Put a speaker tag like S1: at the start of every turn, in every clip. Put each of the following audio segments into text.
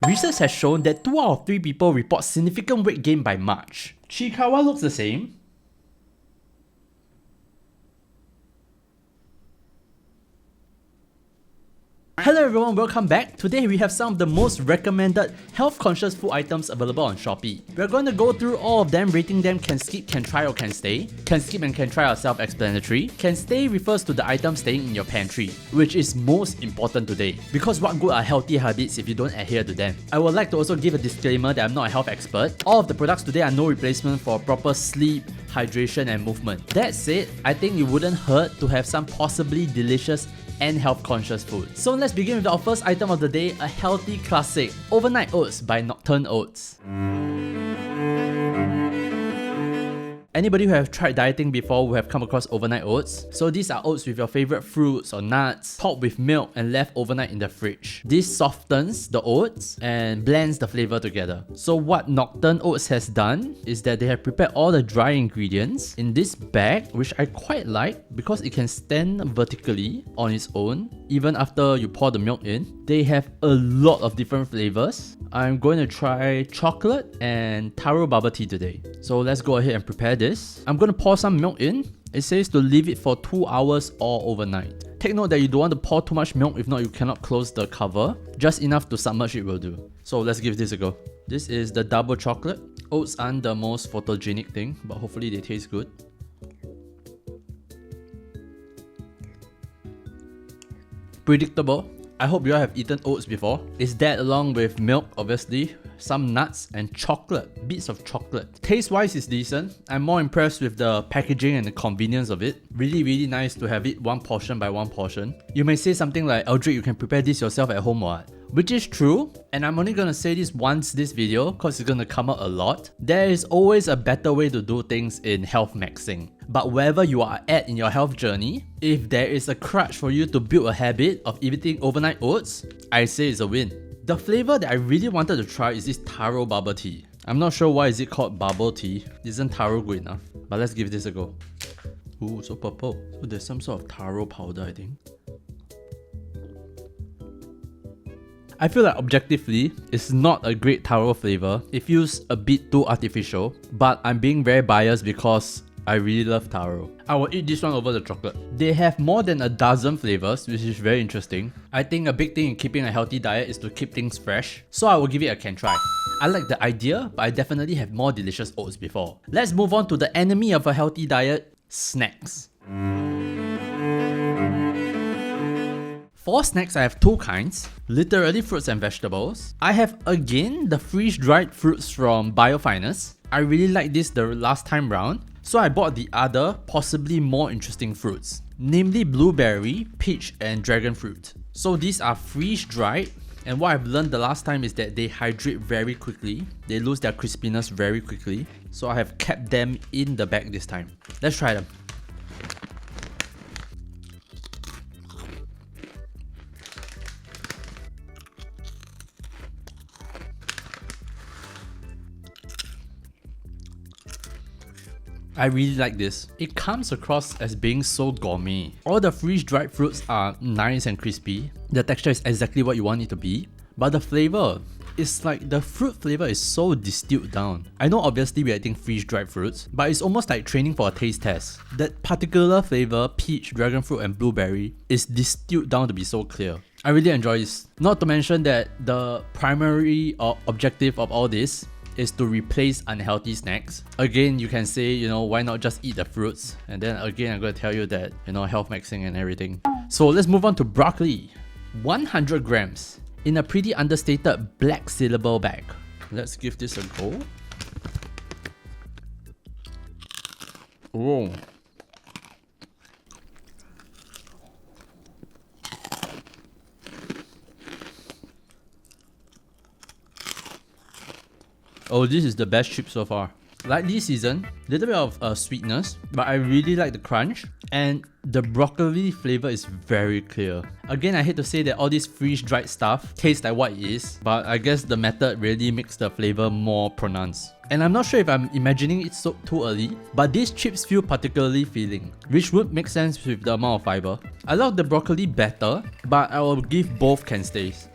S1: Research has shown that 2 out of 3 people report significant weight gain by March. Chikawa looks the same. Hello everyone, welcome back. Today we have some of the most recommended health-conscious food items available on Shopee. We're going to go through all of them, rating them can skip, can try or can stay. Can skip and can try are self-explanatory. Can stay refers to the item staying in your pantry, which is most important today. Because what good are healthy habits if you don't adhere to them? I would like to also give a disclaimer that I'm not a health expert. All of the products today are no replacement for proper sleep, hydration and movement. That said, I think it wouldn't hurt to have some possibly delicious and health-conscious food. So let's begin with our first item of the day, a healthy classic, Overnight Oats by Oats. Anybody who have tried dieting before will have come across overnight oats. So these are oats with your favorite fruits or nuts, topped with milk and left overnight in the fridge. This softens the oats and blends the flavor together. So what Oats has done is that they have prepared all the dry ingredients in this bag, which I quite like because it can stand vertically on its own even after you pour the milk in. They have a lot of different flavors. I'm going to try chocolate and taro bubble tea today. So let's go ahead and prepare this. I'm going to pour some milk in. It says to leave it for 2 hours or overnight. Take note that you don't want to pour too much milk, if not you cannot close the cover. Just enough to submerge it will do. So let's give this a go. This is the double chocolate. Oats aren't the most photogenic thing, but hopefully they taste good. Predictable. I hope you all have eaten oats before. It's that along with milk, obviously, some nuts and chocolate, bits of chocolate. Taste-wise is decent. I'm more impressed with the packaging and the convenience of it. Really nice to have it one portion by one portion. You may say something like, Eldrick, you can prepare this yourself at home or what? Which is true, and I'm only gonna say this once this video because it's gonna come out a lot. There is always a better way to do things in health maxing. But wherever you are at in your health journey, if there is a crutch for you to build a habit of eating overnight oats, I say it's a win. The flavor that I really wanted to try is this taro bubble tea. I'm not sure why is it called bubble tea. Isn't taro good enough? But let's give this a go. Ooh, so purple. So there's some sort of taro powder, I think. I feel like objectively, it's not a great taro flavor. It feels a bit too artificial, but I'm being very biased because I really love taro. I will eat this one over the chocolate. They have more than a dozen flavors, which is very interesting. I think a big thing in keeping a healthy diet is to keep things fresh, so I will give it a can try. I like the idea, but I definitely have more delicious oats before. Let's move on to the enemy of a healthy diet, snacks. For snacks, I have two kinds, literally fruits and vegetables. I have again the freeze-dried fruits from Biofinest. I really liked this the last time round, so I bought the other, possibly more interesting fruits, namely blueberry, peach and dragon fruit. So these are freeze-dried, and what I've learned the last time is that they hydrate very quickly. They lose their crispiness very quickly, so I have kept them in the bag this time. Let's try them. I really like this. It comes across as being so gourmet. All the freeze-dried fruits are nice and crispy. The texture is exactly what you want it to be. But the flavor, it's like the fruit flavor is so distilled down. I know obviously we're eating freeze-dried fruits, but it's almost like training for a taste test. That particular flavor, peach, dragon fruit and blueberry, is distilled down to be so clear. I really enjoy this. Not to mention that the primary objective of all this is to replace unhealthy snacks. Again, you can say, why not just eat the fruits? And then again, I'm going to tell you that, health maxing and everything. So let's move on to broccoli. 100 grams in a pretty understated black sealable bag. Let's give this a go. Oh. Oh, this is the best chip so far. Lightly seasoned, little bit of sweetness, but I really like the crunch, and the broccoli flavor is very clear. Again, I hate to say that all this freeze-dried stuff tastes like what it is, but I guess the method really makes the flavor more pronounced. And I'm not sure if I'm imagining it so too early, but these chips feel particularly filling, which would make sense with the amount of fiber. I love the broccoli better, but I will give both can stays.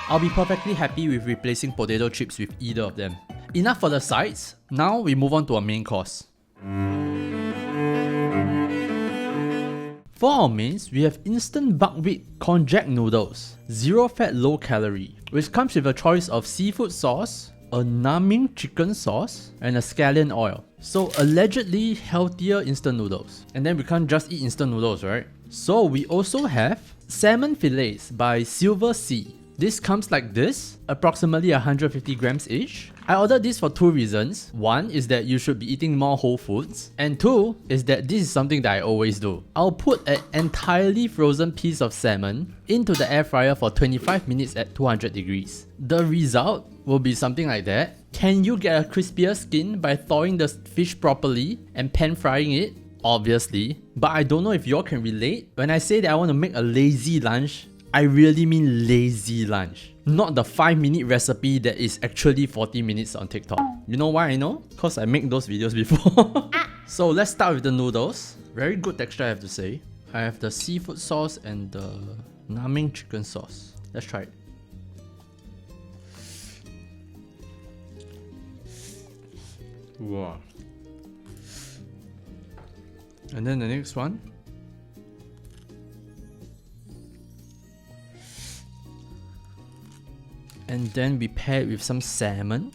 S1: I'll be perfectly happy with replacing potato chips with either of them. Enough for the sides, now we move on to our main course. For our mains, we have instant buckwheat konjac noodles, 0 fat low calorie, which comes with a choice of seafood sauce, a numbing chicken sauce, and a scallion oil. So allegedly healthier instant noodles. And then we can't just eat instant noodles, right? So we also have salmon fillets by Silver Sea. This comes like this, approximately 150 grams each. I ordered this for 2 reasons. One is that you should be eating more whole foods. And 2 is that this is something that I always do. I'll put an entirely frozen piece of salmon into the air fryer for 25 minutes at 200 degrees. The result will be something like that. Can you get a crispier skin by thawing the fish properly and pan frying it? Obviously. But I don't know if y'all can relate. When I say that I want to make a lazy lunch, I really mean lazy lunch. Not the 5-minute recipe that is actually 40 minutes on TikTok. You know why I know? Because I make those videos before. So let's start with the noodles. Very good texture, I have to say. I have the seafood sauce and the numbing chicken sauce. Let's try it. Wow. And then the next one. And then we pair it with some salmon.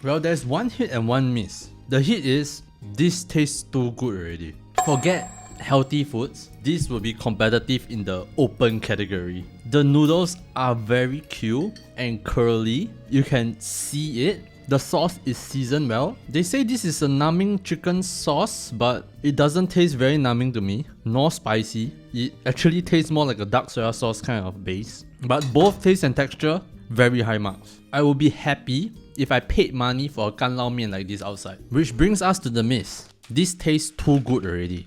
S1: Well, there's one hit and one miss. The hit is, this tastes too good already. Forget healthy foods, this will be competitive in the open category. The noodles are very cute and curly. You can see it. The sauce is seasoned well. They say this is a numbing chicken sauce, but it doesn't taste very numbing to me, nor spicy. It actually tastes more like a dark soya sauce kind of base. But both taste and texture, very high marks. I would be happy if I paid money for a gan lao mian like this outside. Which brings us to the miss. This tastes too good already.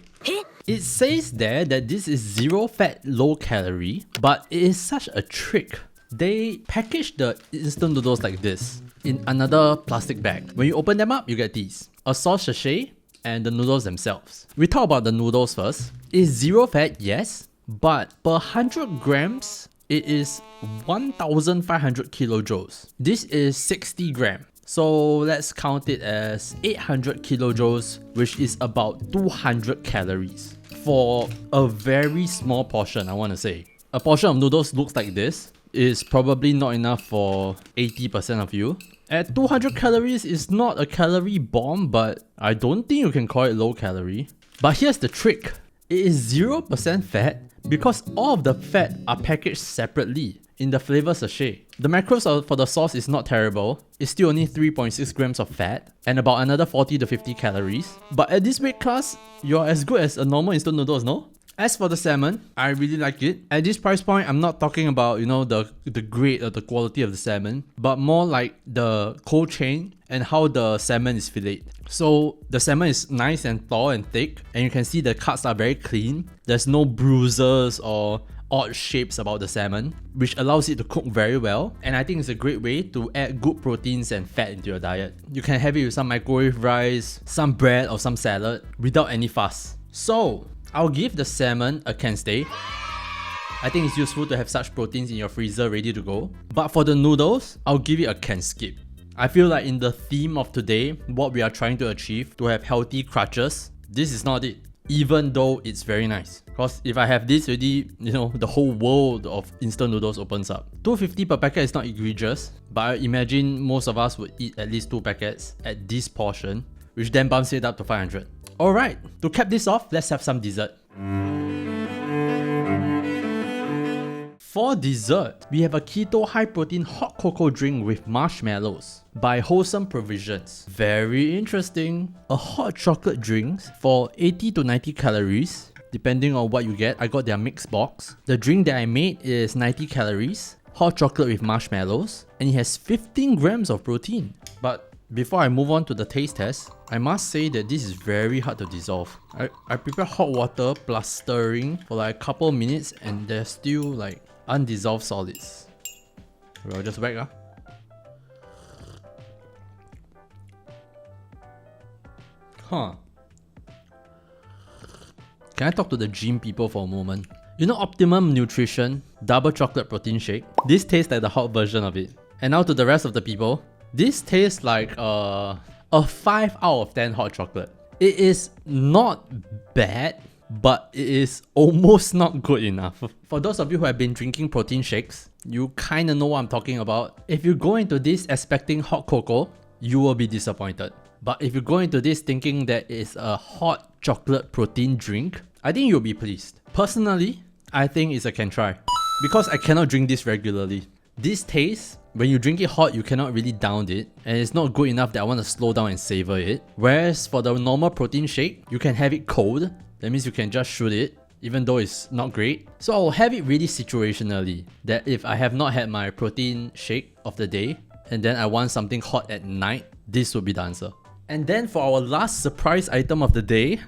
S1: It says there that this is 0 fat, low calorie, but it is such a trick. They package the instant noodles like this in another plastic bag. When you open them up, you get these. A sauce sachet and the noodles themselves. We talk about the noodles first. It's 0 fat, yes, but per 100 grams, it is 1,500 kilojoules. This is 60 grams. So let's count it as 800 kilojoules, which is about 200 calories. For a very small portion, I want to say. A portion of noodles looks like this. Is probably not enough for 80% of you. At 200 calories, it's not a calorie bomb, but I don't think you can call it low calorie. But here's the trick. It is 0% fat because all of the fat are packaged separately in the flavor sachet. The macros for the sauce is not terrible. It's still only 3.6 grams of fat and about another 40 to 50 calories. But at this weight class, you're as good as a normal instant noodles, no? As for the salmon, I really like it. At this price point, I'm not talking about, you know, the grade or the quality of the salmon, but more like the cold chain and how the salmon is filleted. So the salmon is nice and tall and thick, and you can see the cuts are very clean. There's no bruises or odd shapes about the salmon, which allows it to cook very well. And I think it's a great way to add good proteins and fat into your diet. You can have it with some microwave rice, some bread or some salad without any fuss. So I'll give the salmon a can stay. I think it's useful to have such proteins in your freezer ready to go. But for the noodles, I'll give it a can skip. I feel like in the theme of today, what we are trying to achieve, to have healthy crutches, this is not it. Even though it's very nice. Because if I have this already, you know, the whole world of instant noodles opens up. 250 per packet is not egregious, but I imagine most of us would eat at least 2 packets at this portion, which then bumps it up to 500. Alright, to cap this off, let's have some dessert. For dessert, we have a keto high protein hot cocoa drink with marshmallows by Wholesome Provisions. Very interesting. A hot chocolate drink for 80 to 90 calories, depending on what you get. I got their mix box. The drink that I made is 90 calories, hot chocolate with marshmallows, and it has 15 grams of protein. But before I move on to the taste test, I must say that this is very hard to dissolve. I prepare hot water plus stirring for like a couple minutes and there's still like undissolved solids. I'll just whack. Can I talk to the gym people for a moment? You know Optimum Nutrition double chocolate protein shake? This tastes like the hot version of it. And now to the rest of the people. This tastes like a 5 out of 10 hot chocolate. It is not bad, but it is almost not good enough. For those of you who have been drinking protein shakes, you kinda know what I'm talking about. If you go into this expecting hot cocoa, you will be disappointed. But if you go into this thinking that it's a hot chocolate protein drink, I think you'll be pleased. Personally, I think it's a can try. Because I cannot drink this regularly. This taste, when you drink it hot, you cannot really down it, and it's not good enough that I want to slow down and savor it. Whereas for the normal protein shake, you can have it cold. That means you can just shoot it, even though it's not great. So I'll have it really situationally, that if I have not had my protein shake of the day, and then I want something hot at night, this would be the answer. And then for our last surprise item of the day,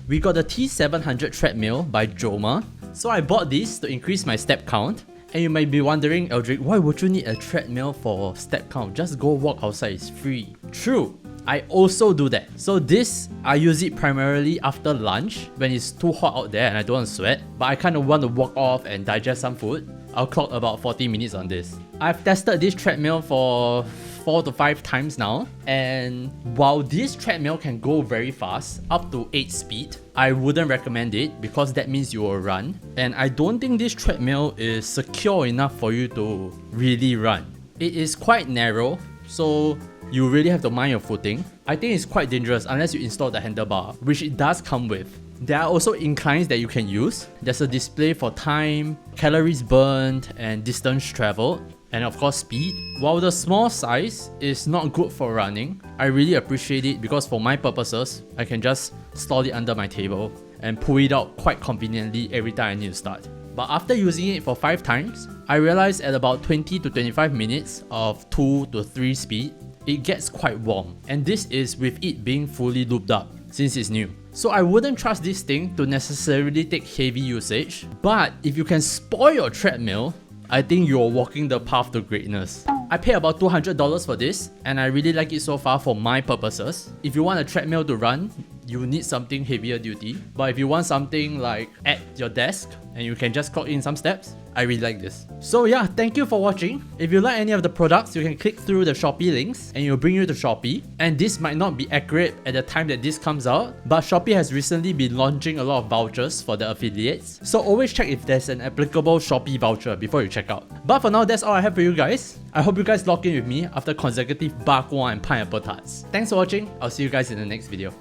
S1: we got the T700 treadmill by Joma. So I bought this to increase my step count. And you might be wondering, Eldrick, why would you need a treadmill for step count? Just go walk outside, it's free. True, I also do that. So this, I use it primarily after lunch when it's too hot out there and I don't want to sweat. But I kind of want to walk off and digest some food. I'll clock about 40 minutes on this. I've tested this treadmill for 4 to 5 times now, and while this treadmill can go very fast, up to 8 speed, I wouldn't recommend it because that means you will run, and I don't think this treadmill is secure enough for you to really run. It is quite narrow, so you really have to mind your footing. I think it's quite dangerous unless you install the handlebar, which it does come with. There are also inclines that you can use. There's a display for time, calories burned, and distance traveled, and of course speed. While the small size is not good for running, I really appreciate it because for my purposes, I can just slot it under my table and pull it out quite conveniently every time I need to start. But after using it for 5 times, I realized at about 20 to 25 minutes of 2 to 3 speed, it gets quite warm. And this is with it being fully lubed up since it's new. So I wouldn't trust this thing to necessarily take heavy usage, but if you can spoil your treadmill, I think you're walking the path to greatness. I paid about $200 for this, and I really like it so far for my purposes. If you want a treadmill to run, you need something heavier duty. But if you want something like at your desk, and you can just clock in some steps, I really like this. So yeah, thank you for watching. If you like any of the products, you can click through the Shopee links and it'll bring you to Shopee. And this might not be accurate at the time that this comes out, but Shopee has recently been launching a lot of vouchers for the affiliates. So always check if there's an applicable Shopee voucher before you check out. But for now, that's all I have for you guys. I hope you guys log in with me after consecutive Bach and pineapple tarts. Thanks for watching. I'll see you guys in the next video.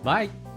S1: Bye!